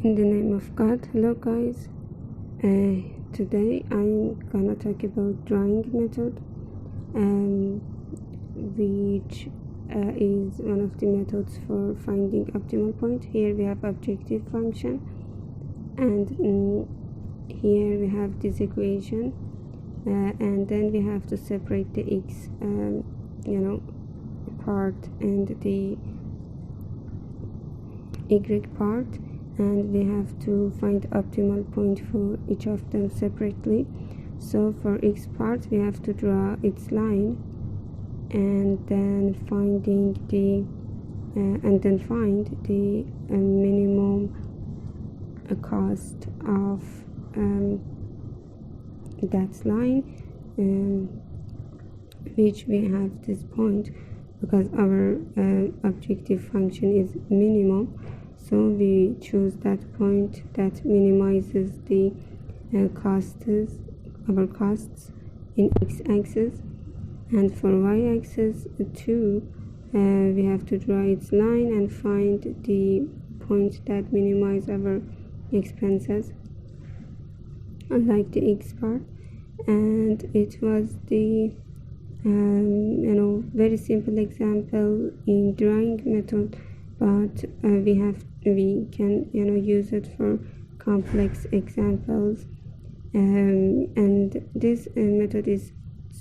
In the name of God. Hello guys, today I'm gonna talk about drawing method, which is one of the methods for finding optimal point. Here we have objective function, and here we have this equation, and then we have to separate the x part and the y part, and we have to find optimal point for each of them separately. So for x part we have to draw its line, and then find the minimum cost of that line, which we have this point because our objective function is minimum. So we choose that point that minimizes the our costs in x-axis, and for y-axis too we have to draw its line and find the point that minimize our expenses, unlike the x part. And it was the very simple example in drawing method, but we can use it for complex examples, and this method is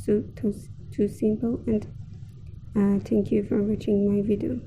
too simple. And thank you for watching my video.